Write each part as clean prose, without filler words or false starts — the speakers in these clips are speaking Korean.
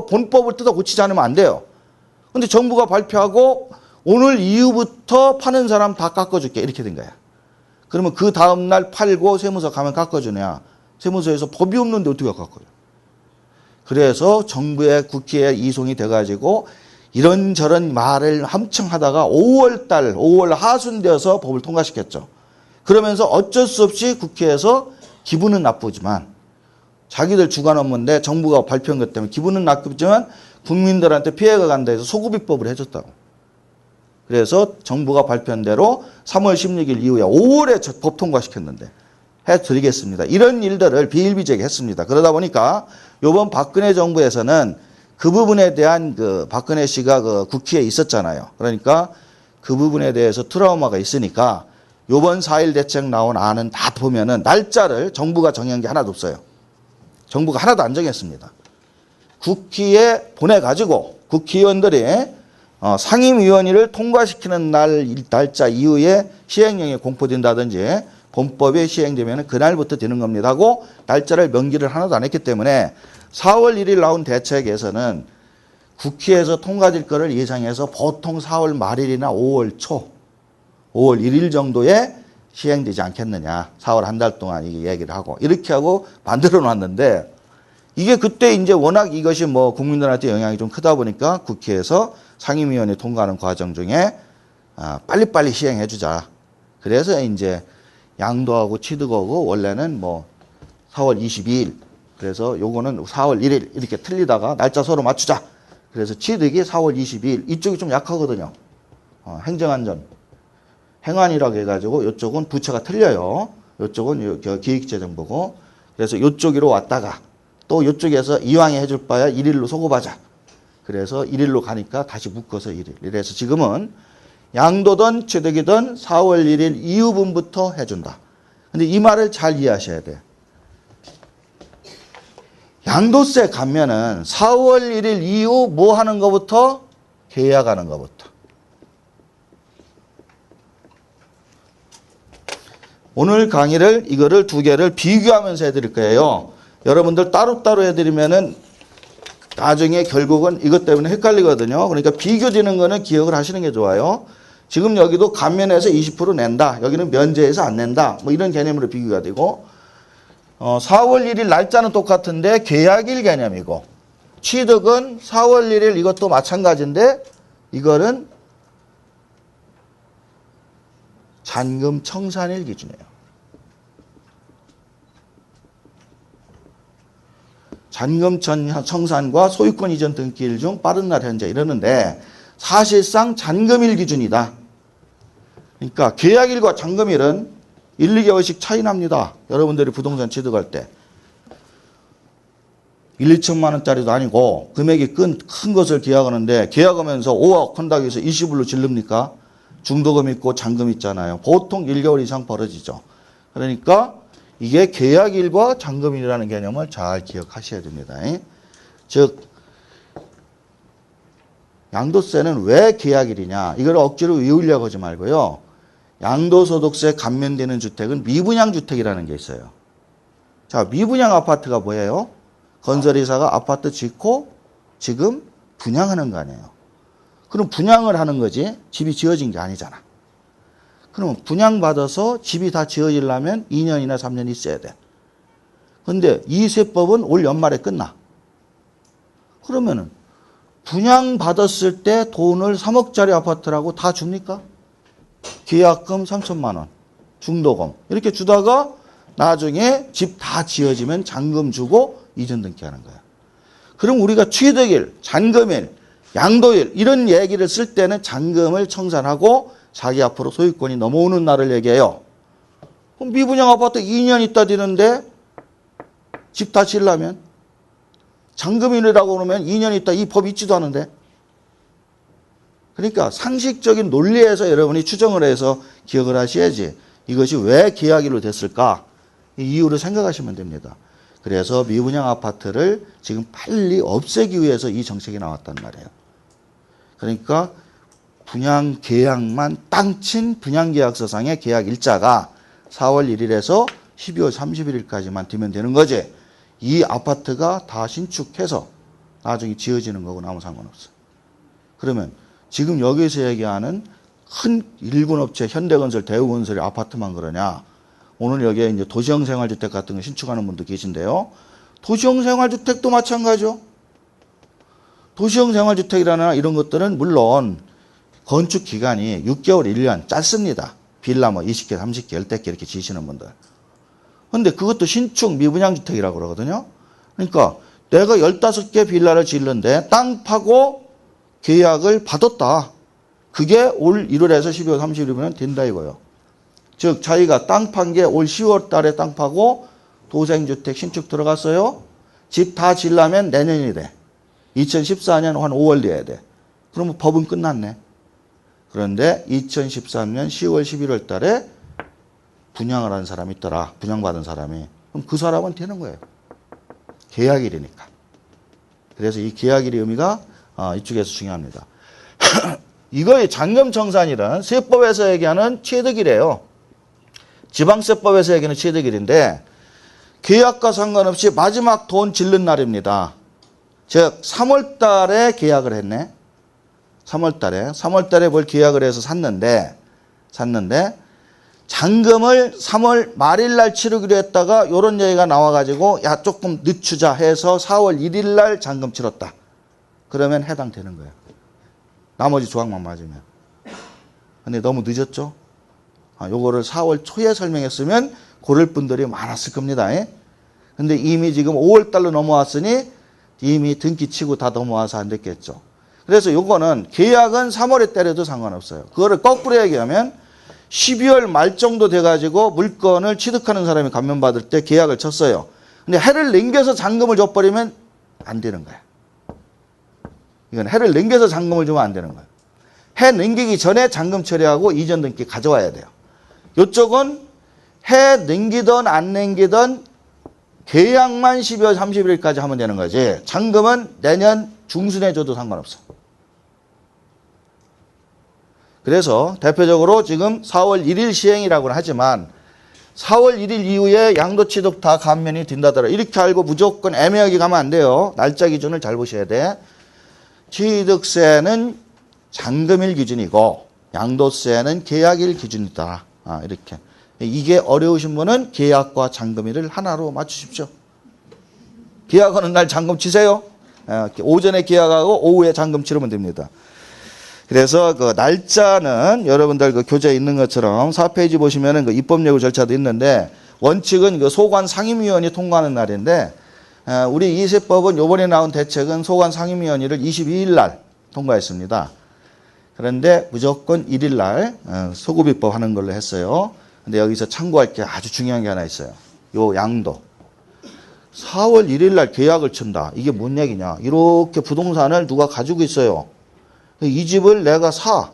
본법을 뜯어 고치지 않으면 안 돼요. 근데 정부가 발표하고 오늘 이후부터 파는 사람 다 깎아줄게 이렇게 된 거야. 그러면 그 다음날 팔고 세무서 가면 깎아주냐. 세무서에서 법이 없는데 어떻게 깎아요. 그래서 정부의 국회에 이송이 돼가지고 이런저런 말을 엄청 하다가 5월 하순되어서 법을 통과시켰죠. 그러면서 어쩔 수 없이 국회에서 기분은 나쁘지만 자기들 주관 업무인데 정부가 발표한 것 때문에 기분은 나쁘지만 국민들한테 피해가 간다 해서 소급입법을 해줬다고. 그래서 정부가 발표한 대로 3월 16일 이후에 5월에 법 통과시켰는데 해드리겠습니다. 이런 일들을 비일비재하게 했습니다. 그러다 보니까 이번 박근혜 정부에서는 그 부분에 대한 박근혜 씨가 국회에 있었잖아요. 그러니까 그 부분에 대해서 트라우마가 있으니까 이번 4.1 대책 나온 안은 다 보면은 날짜를 정부가 정한 게 하나도 없어요. 정부가 하나도 안 정했습니다. 국회에 보내가지고 국회의원들이 상임위원회를 통과시키는 날짜 이후에 시행령이 공포된다든지 본법이 시행되면 그날부터 되는 겁니다 하고 날짜를 명기를 하나도 안 했기 때문에 4월 1일 나온 대책에서는 국회에서 통과될 거를 예상해서 보통 4월 말일이나 5월 1일 정도에 시행되지 않겠느냐. 4월 한 달 동안 이게 얘기를 하고 이렇게 하고 만들어 놨는데 이게 그때 이제 워낙 이것이 국민들한테 영향이 좀 크다 보니까 국회에서 상임위원회 통과하는 과정 중에 빨리빨리 시행해 주자. 그래서 이제 양도하고 취득하고 원래는 4월 22일 그래서 요거는 4월 1일 이렇게 틀리다가 날짜 서로 맞추자. 그래서 취득이 4월 22일 이쪽이 좀 약하거든요. 행정안전 행안이라고 해가지고 이쪽은 부처가 틀려요. 이쪽은 기획재정부고 그래서 이쪽으로 왔다가 또 이쪽에서 이왕에 해줄 바야 1일로 소급하자. 그래서 1일로 가니까 다시 묶어서 1일. 이래서 지금은 양도든 취득이든 4월 1일 이후분부터 해준다. 근데 이 말을 잘 이해하셔야 돼요. 양도세 감면은 4월 1일 이후 뭐 하는 것부터? 계약하는 것부터. 오늘 강의를 이거를 두 개를 비교하면서 해드릴 거예요. 여러분들 따로따로 해드리면은 나중에 결국은 이것 때문에 헷갈리거든요. 그러니까 비교되는 거는 기억을 하시는 게 좋아요. 지금 여기도 감면해서 20% 낸다. 여기는 면제해서 안 낸다. 이런 개념으로 비교가 되고 4월 1일 날짜는 똑같은데 계약일 개념이고 취득은 4월 1일 이것도 마찬가지인데 이거는 잔금 청산일 기준이에요. 잔금 청산과 소유권 이전 등기일 중 빠른 날 현재 이러는데 사실상 잔금일 기준이다. 그러니까 계약일과 잔금일은 1, 2개월씩 차이 납니다. 여러분들이 부동산 취득할 때. 1, 2천만 원짜리도 아니고 금액이 큰 것을 계약하는데 계약하면서 5억 한다고 해서 20일로 질릅니까? 중도금 있고 잔금 있잖아요. 보통 1개월 이상 벌어지죠. 그러니까 이게 계약일과 잔금일이라는 개념을 잘 기억하셔야 됩니다. 즉 양도세는 왜 계약일이냐. 이걸 억지로 외우려고 하지 말고요. 양도소득세 감면되는 주택은 미분양주택이라는 게 있어요. 자, 미분양 아파트가 뭐예요? 건설회사가 아파트 짓고 지금 분양하는 거 아니에요. 그럼 분양을 하는 거지 집이 지어진 게 아니잖아. 그럼 분양받아서 집이 다 지어지려면 2년이나 3년 있어야 돼. 그런데 이 세법은 올 연말에 끝나. 그러면은 분양받았을 때 돈을 3억짜리 아파트라고 다 줍니까? 계약금 3천만 원, 중도금 이렇게 주다가 나중에 집 다 지어지면 잔금 주고 이전 등기하는 거야. 그럼 우리가 취득일, 잔금일, 양도일 이런 얘기를 쓸 때는 잔금을 청산하고 자기 앞으로 소유권이 넘어오는 날을 얘기해요. 그럼 미분양 아파트 2년 있다 되는데 집 다 지으려면 잔금일이라고 그러면 2년 있다 이 법 있지도 않은데. 그러니까 상식적인 논리에서 여러분이 추정을 해서 기억을 하셔야지 이것이 왜 계약일로 됐을까 이 이유를 생각하시면 됩니다. 그래서 미분양 아파트를 지금 빨리 없애기 위해서 이 정책이 나왔단 말이에요. 그러니까 분양 계약만 땅친 분양계약서상의 계약 일자가 4월 1일에서 12월 31일까지만 되면 되는 거지. 이 아파트가 다 신축해서 나중에 지어지는 거고 아무 상관없어. 그러면 지금 여기서 얘기하는 큰 일군업체, 현대건설, 대우건설이 아파트만 그러냐? 오늘 여기에 이제 도시형 생활주택 같은 거 신축하는 분도 계신데요. 도시형 생활주택도 마찬가지죠. 도시형 생활주택이라나 이런 것들은 물론 건축 기간이 6개월, 1년 짧습니다. 빌라 뭐 20개, 30개, 10개 이렇게 지으시는 분들. 근데 그것도 신축 미분양주택이라고 그러거든요. 그러니까 내가 15개 빌라를 지을는데 땅 파고 계약을 받았다. 그게 올 1월에서 12월 30일이면 된다 이거예요. 즉 자기가 땅 판 게 올 10월 달에 땅 파고 도생주택 신축 들어갔어요. 집 다 지으려면 내년이 돼. 2014년 한 5월 돼야 돼. 그러면 법은 끝났네. 그런데 2013년 10월 11월 달에 분양을 한 사람이 있더라. 분양받은 사람이. 그럼 그 사람은 되는 거예요. 계약일이니까. 그래서 이 계약일의 의미가 이쪽에서 중요합니다. 이거의 잔금청산일은 세법에서 얘기하는 취득일이에요. 지방세법에서 얘기하는 취득일인데 계약과 상관없이 마지막 돈 질른 날입니다. 즉 3월 달에 계약을 했네. 3월 달에 뭘 계약을 해서 샀는데 잔금을 3월 말일 날 치르기로 했다가 이런 얘기가 나와가지고 야 조금 늦추자 해서 4월 1일 날 잔금 치렀다. 그러면 해당되는 거예요. 나머지 조항만 맞으면. 근데 너무 늦었죠? 요거를 4월 초에 설명했으면 고를 분들이 많았을 겁니다. 근데 이미 지금 5월 달로 넘어왔으니 이미 등기 치고 다 넘어와서 안 됐겠죠. 그래서 요거는 계약은 3월에 때려도 상관없어요. 그거를 거꾸로 얘기하면 12월 말 정도 돼가지고 물건을 취득하는 사람이 감면받을 때 계약을 쳤어요. 근데 해를 넘겨서 잔금을 줘버리면 안 되는 거야. 이건 해를 넘겨서 잔금을 주면 안 되는 거예요. 해 넘기기 전에 잔금 처리하고 이전 등기 가져와야 돼요. 이쪽은 해 넘기든 안 넘기든 계약만 12월 31일까지 하면 되는 거지. 잔금은 내년 중순에 줘도 상관없어. 그래서 대표적으로 지금 4월 1일 시행이라고는 하지만 4월 1일 이후에 양도취득 다 감면이 된다더라. 이렇게 알고 무조건 애매하게 가면 안 돼요. 날짜 기준을 잘 보셔야 돼. 취득세는 잔금일 기준이고 양도세는 계약일 기준이다. 이렇게. 이게 어려우신 분은 계약과 잔금일을 하나로 맞추십시오. 계약하는 날 잔금 치세요. 오전에 계약하고 오후에 잔금 치르면 됩니다. 그래서 그 날짜는 여러분들 그 교재에 있는 것처럼 4페이지 보시면은 그 입법예고 절차도 있는데 원칙은 그 소관 상임위원이 통과하는 날인데 우리 이 세법은 요번에 나온 대책은 소관 상임위원회를 22일 날 통과했습니다. 그런데 무조건 1일 날 소급입법 하는 걸로 했어요. 근데 여기서 참고할 게 아주 중요한 게 하나 있어요. 요 양도. 4월 1일 날 계약을 친다. 이게 뭔 얘기냐. 이렇게 부동산을 누가 가지고 있어요. 이 집을 내가 사서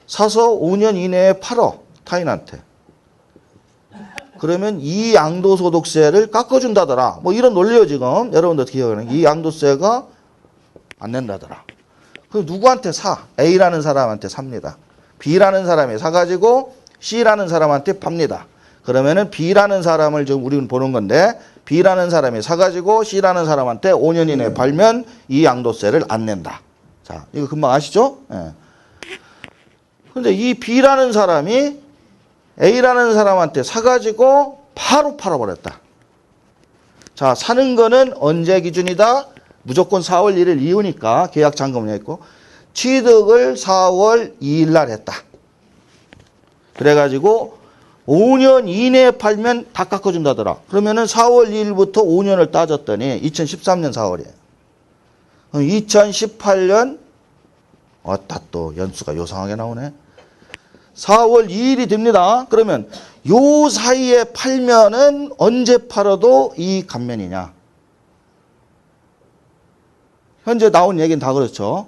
5년 이내에 팔어. 타인한테. 그러면 이 양도소득세를 깎아준다더라. 뭐 이런 논리요 지금. 여러분들 기억하는 이 양도세가 안 낸다더라. 그럼 누구한테 사? A라는 사람한테 삽니다. B라는 사람이 사가지고 C라는 사람한테 팝니다. 그러면은 B라는 사람을 지금 우리는 보는 건데 B라는 사람이 사가지고 C라는 사람한테 5년 이내에 팔면 이 양도세를 안 낸다. 자, 이거 금방 아시죠? 예. 근데 이 B라는 사람이 A라는 사람한테 사가지고 바로 팔아버렸다. 자, 사는 거는 언제 기준이다? 무조건 4월 1일 이후니까 계약 잔금을 했고 취득을 4월 2일 날 했다. 그래가지고 5년 이내에 팔면 다 깎아준다더라. 그러면은 4월 2일부터 5년을 따졌더니 2013년 4월이에요. 2018년 왔다 또 연수가 요상하게 나오네. 4월 2일이 됩니다. 그러면 요 사이에 팔면은 언제 팔아도 이 감면이냐. 현재 나온 얘기는 다 그렇죠.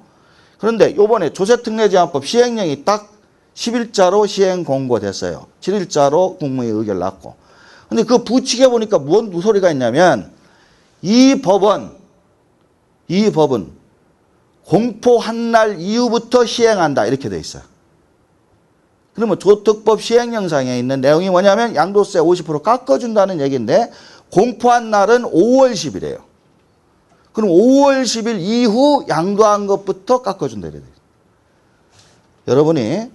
그런데 요번에 조세특례제한법 시행령이 딱 10일자로 시행 공고됐어요. 7일자로 국무회의 의결 났고. 근데 그 부칙에 보니까 뭔 소리가 있냐면 이 법은 공포한 날 이후부터 시행한다 이렇게 돼 있어요. 그러면 조특법 시행령상에 있는 내용이 뭐냐면 양도세 50% 깎아준다는 얘기인데 공포한 날은 5월 10일이에요. 그럼 5월 10일 이후 양도한 것부터 깎아준다. 이래야 돼요. 여러분이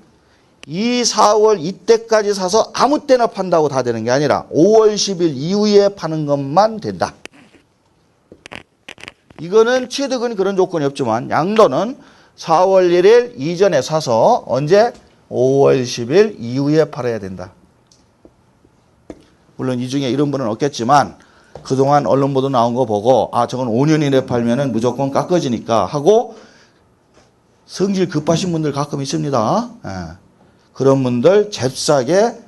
이 4월 이때까지 사서 아무 때나 판다고 다 되는 게 아니라 5월 10일 이후에 파는 것만 된다. 이거는 취득은 그런 조건이 없지만 양도는 4월 1일 이전에 사서 언제? 5월 10일 이후에 팔아야 된다. 물론 이 중에 이런 분은 없겠지만 그동안 언론 보도 나온 거 보고 아 저건 5년 이내 팔면은 무조건 깎아지니까 하고 성질 급하신 분들 가끔 있습니다. 예. 그런 분들 잽싸게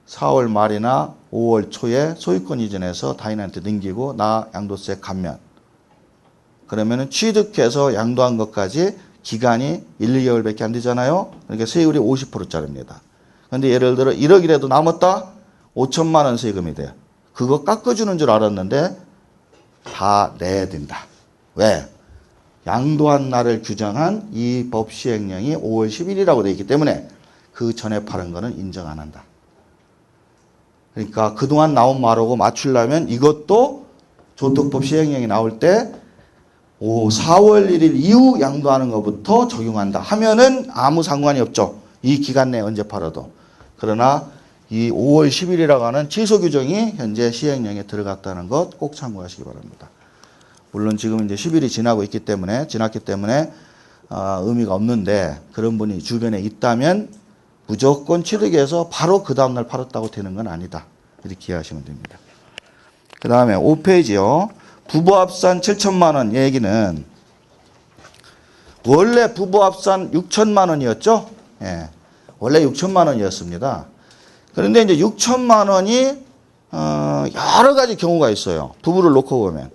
4월 말이나 5월 초에 소유권 이전해서 타인한테 넘기고 나 양도세 감면. 그러면은 취득해서 양도한 것까지 기간이 1, 2개월밖에 안 되잖아요. 그러니까 세율이 50%짜리입니다. 그런데 예를 들어 1억이라도 남았다? 5천만 원 세금이 돼요. 그거 깎아주는 줄 알았는데 다 내야 된다. 왜? 양도한 날을 규정한 이 법 시행령이 5월 10일이라고 되어 있기 때문에 그 전에 팔은 거는 인정 안 한다. 그러니까 그동안 나온 말하고 맞추려면 이것도 조특법 시행령이 나올 때 4월 1일 이후 양도하는 것부터 적용한다 하면은 아무 상관이 없죠. 이 기간 내에 언제 팔아도. 그러나 이 5월 10일이라고 하는 취소 규정이 현재 시행령에 들어갔다는 것 꼭 참고하시기 바랍니다. 물론 지금 이제 10일이 지났기 때문에 의미가 없는데 그런 분이 주변에 있다면 무조건 취득해서 바로 그 다음날 팔았다고 되는 건 아니다. 이렇게 이해하시면 됩니다. 그 다음에 5페이지요. 부부합산 7천만 원 얘기는 원래 부부합산 6천만 원이었죠? 예. 원래 6천만 원이었습니다. 그런데 이제 6천만 원이 여러 가지 경우가 있어요. 부부를 놓고 보면.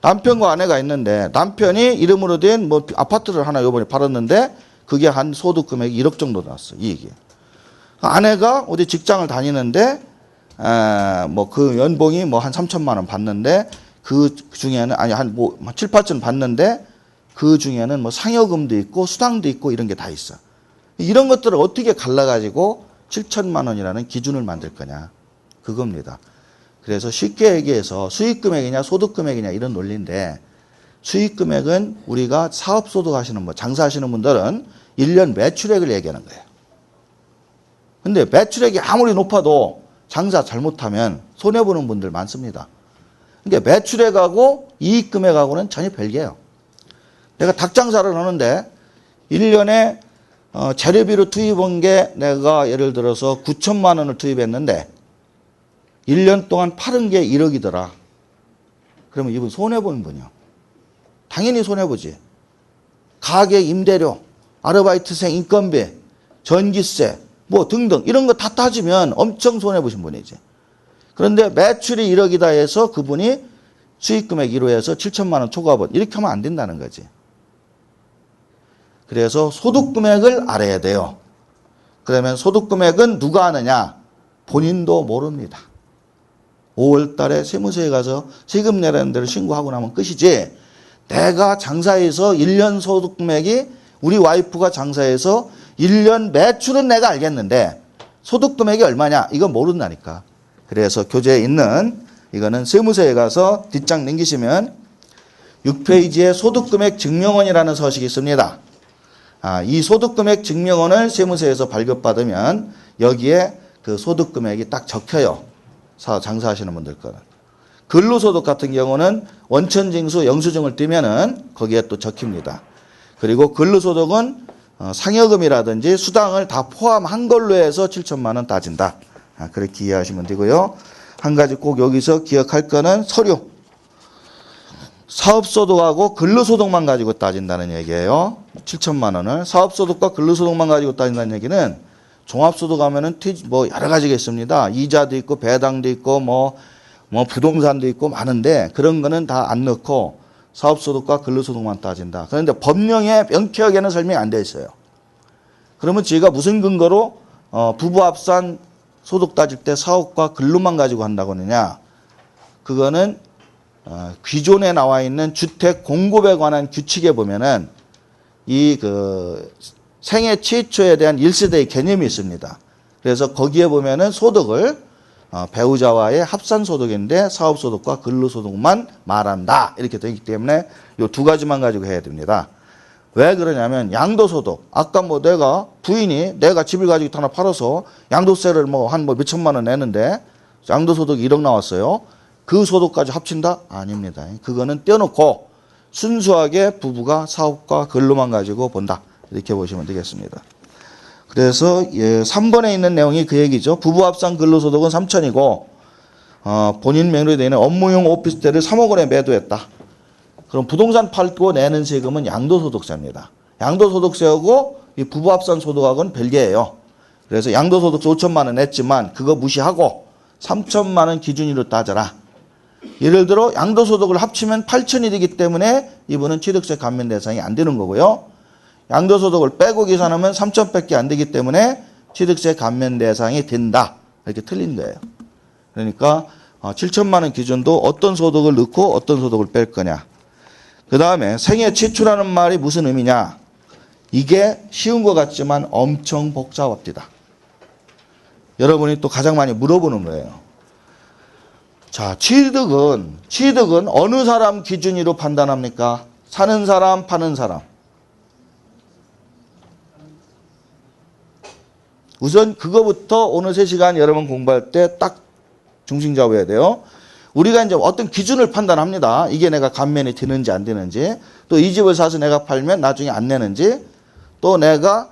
남편과 아내가 있는데 남편이 이름으로 된 뭐 아파트를 하나 요번에 팔았는데 그게 한 소득 금액이 1억 정도 나왔어. 이익이. 아내가 어디 직장을 다니는데 뭐 그 연봉이 뭐 한 3천만 원 받는데 그 중에는 아니 한 뭐 7, 8천 받는데 그 중에는 뭐 상여금도 있고 수당도 있고 이런 게 다 있어. 이런 것들을 어떻게 갈라가지고 7천만 원이라는 기준을 만들 거냐. 그겁니다. 그래서 쉽게 얘기해서 수익금액이냐 소득금액이냐 이런 논리인데 수익금액은 우리가 사업소득 하시는 분, 장사하시는 분들은 1년 매출액을 얘기하는 거예요. 근데 매출액이 아무리 높아도 장사 잘못하면 손해보는 분들 많습니다. 그러니까 매출액하고 이익금액하고는 전혀 별개예요. 내가 닭장사를 하는데 1년에 재료비로 투입한 게 내가 예를 들어서 9천만 원을 투입했는데 1년 동안 팔은 게 1억이더라. 그러면 이분 손해보는 분이요. 당연히 손해보지. 가게 임대료, 아르바이트생 인건비, 전기세 뭐 등등 이런 거 다 따지면 엄청 손해보신 분이지. 그런데 매출이 1억이다 해서 그분이 수익금액 1호에서 7천만 원 초과분 이렇게 하면 안 된다는 거지. 그래서 소득금액을 알아야 돼요. 그러면 소득금액은 누가 아느냐? 본인도 모릅니다. 5월 달에 세무서에 가서 세금 내라는 대로 신고하고 나면 끝이지. 내가 장사해서 1년 소득금액이 우리 와이프가 장사해서 1년 매출은 내가 알겠는데 소득금액이 얼마냐? 이건 모른다니까. 그래서 교재에 있는 이거는 세무서에 가서 뒷장 넘기시면 6페이지에 소득금액 증명원이라는 서식이 있습니다. 이 소득금액 증명원을 세무서에서 발급받으면 여기에 그 소득금액이 딱 적혀요. 장사하시는 분들 거는. 근로소득 같은 경우는 원천징수 영수증을 띄면은 거기에 또 적힙니다. 그리고 근로소득은 상여금이라든지 수당을 다 포함한 걸로 해서 7천만 원 따진다. 그렇게 이해하시면 되고요. 한 가지 꼭 여기서 기억할 거는 서류. 사업소득하고 근로소득만 가지고 따진다는 얘기예요. 7천만 원을. 사업소득과 근로소득만 가지고 따진다는 얘기는 종합소득 하면은 뭐 여러 가지가 있습니다. 이자도 있고 배당도 있고 뭐 부동산도 있고 많은데 그런 거는 다 안 넣고 사업소득과 근로소득만 따진다. 그런데 법령에 명쾌하게는 설명이 안 돼 있어요. 그러면 저희가 무슨 근거로 부부합산 소득 따질 때 사업과 근로만 가지고 한다고 하느냐. 그거는 기존에 나와 있는 주택 공급에 관한 규칙에 보면은 이 생애 최초에 대한 1세대의 개념이 있습니다. 그래서 거기에 보면은 소득을 배우자와의 합산소득인데 사업소득과 근로소득만 말한다. 이렇게 되기 때문에 이 두 가지만 가지고 해야 됩니다. 왜 그러냐면 양도소득. 아까 뭐 내가 부인이 내가 집을 가지고 하나 팔아서 양도세를 뭐 한 뭐 몇천만 원 내는데 양도소득 1억 나왔어요. 그 소득까지 합친다? 아닙니다. 그거는 떼어놓고 순수하게 부부가 사업과 근로만 가지고 본다. 이렇게 보시면 되겠습니다. 그래서 3번에 있는 내용이 그 얘기죠. 부부 합산 근로소득은 3천이고 본인 명의로 되어 있는 업무용 오피스텔을 3억 원에 매도했다. 그럼 부동산 팔고 내는 세금은 양도소득세입니다. 양도소득세하고 이 부부 합산 소득하고는 별개예요. 그래서 양도소득세 5천만 원 냈지만 그거 무시하고 3천만 원 기준으로 따져라. 예를 들어 양도소득을 합치면 8천이 되기 때문에 이분은 취득세 감면 대상이 안 되는 거고요. 양도소득을 빼고 계산하면 3천밖에 안 되기 때문에 취득세 감면 대상이 된다. 이렇게 틀린 거예요. 그러니까 7천만 원 기준도 어떤 소득을 넣고 어떤 소득을 뺄 거냐. 그 다음에 생애 최초라는 말이 무슨 의미냐. 이게 쉬운 것 같지만 엄청 복잡합니다. 여러분이 또 가장 많이 물어보는 거예요. 자, 취득은 어느 사람 기준으로 판단합니까? 사는 사람, 파는 사람. 우선 그거부터 오늘 3시간 여러분 공부할 때 딱 중심 잡아야 돼요. 우리가 이제 어떤 기준을 판단합니다. 이게 내가 감면이 되는지 안 되는지, 또 이 집을 사서 내가 팔면 나중에 안 내는지, 또 내가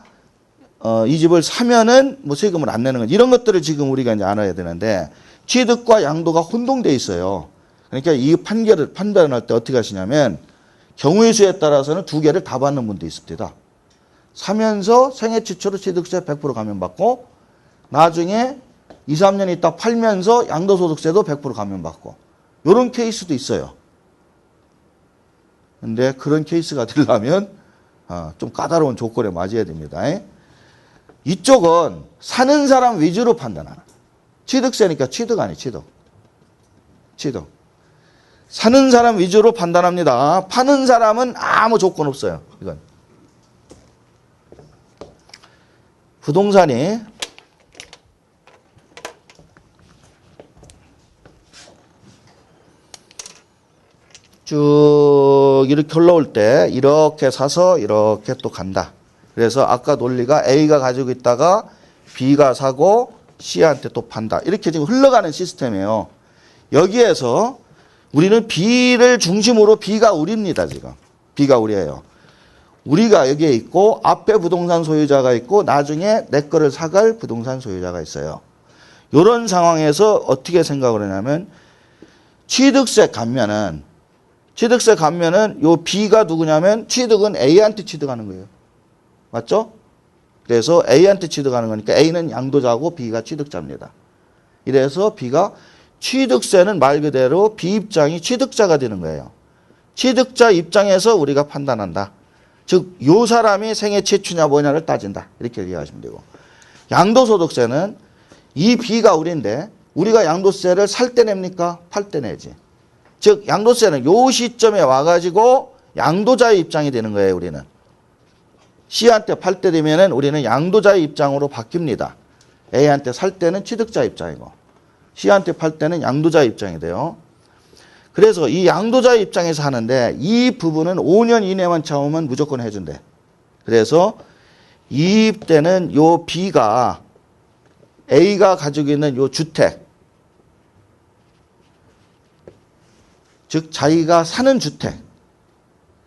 이 집을 사면은 뭐 세금을 안 내는 건지, 이런 것들을 지금 우리가 이제 알아야 되는데 취득과 양도가 혼동돼 있어요. 그러니까 이 판단할 때 어떻게 하시냐면 경우의 수에 따라서는 두 개를 다 받는 분도 있습니다. 사면서 생애 최초로 취득세 100% 감면받고 나중에 2, 3년 있다 팔면서 양도소득세도 100% 감면받고 이런 케이스도 있어요. 근데 그런 케이스가 되려면 좀 까다로운 조건에 맞아야 됩니다. 이쪽은 사는 사람 위주로 판단하는 취득세니까 취득 아니에요. 취득. 사는 사람 위주로 판단합니다. 파는 사람은 아무 조건 없어요. 이건. 부동산이 쭉 이렇게 흘러올 때 이렇게 사서 이렇게 또 간다. 그래서 아까 논리가 A가 가지고 있다가 B가 사고 C한테 또 판다. 이렇게 지금 흘러가는 시스템이에요. 여기에서 우리는 B를 중심으로 B가 우리입니다. 지금. B가 우리예요. 우리가 여기에 있고 앞에 부동산 소유자가 있고 나중에 내 거를 사갈 부동산 소유자가 있어요. 이런 상황에서 어떻게 생각을 하냐면 취득세 감면은 요 B가 누구냐면 취득은 A한테 취득하는 거예요. 맞죠? 그래서 A한테 취득하는 거니까 A는 양도자고 B가 취득자입니다. 이래서 B가 취득세는 말 그대로 B 입장이 취득자가 되는 거예요. 취득자 입장에서 우리가 판단한다. 즉, 요 사람이 생애 최초냐 뭐냐를 따진다. 이렇게 이해하시면 되고. 양도소득세는 이 B가 우리인데 우리가 양도세를 살 때 냅니까? 팔 때 내지. 즉, 양도세는 요 시점에 와가지고 양도자의 입장이 되는 거예요. 우리는. C한테 팔 때 되면은 우리는 양도자의 입장으로 바뀝니다. A한테 살 때는 취득자 입장이고 C한테 팔 때는 양도자의 입장이 돼요. 그래서 이 양도자의 입장에서 하는데 이 부분은 5년 이내만 참으면 무조건 해준대. 그래서 이입 때는 요 B가 A가 가지고 있는 요 주택, 즉 자기가 사는 주택.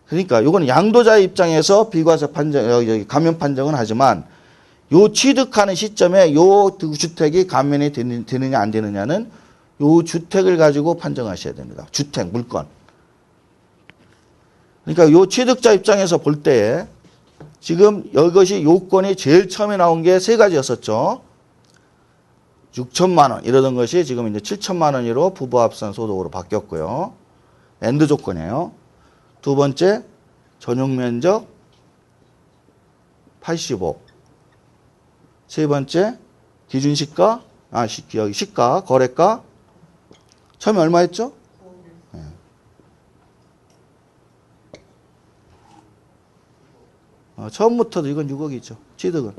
그러니까 요건 양도자의 입장에서 비과세 판정, 여기 감면 판정은 하지만 요 취득하는 시점에 요 주택이 감면이 되느냐 안 되느냐는 요 주택을 가지고 판정하셔야 됩니다. 주택, 물건. 그러니까 요 취득자 입장에서 볼 때에 지금 이것이 요건이 제일 처음에 나온 게 3가지였었죠. 6천만 원 이러던 것이 지금 이제 7천만 원으로 부부 합산 소득으로 바뀌었고요. 엔드 조건이에요. 두 번째, 전용 면적 85. 세 번째, 기준 시가, 여기 시가, 거래가. 처음에 얼마 했죠? 네. 처음부터도 이건 6억이죠. 취득은.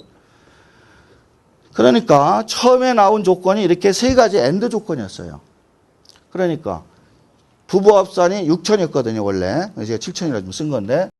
그러니까 처음에 나온 조건이 이렇게 세 가지 엔드 조건이었어요. 그러니까 부부합산이 6천이었거든요, 원래. 제가 7천이라 좀 쓴 건데.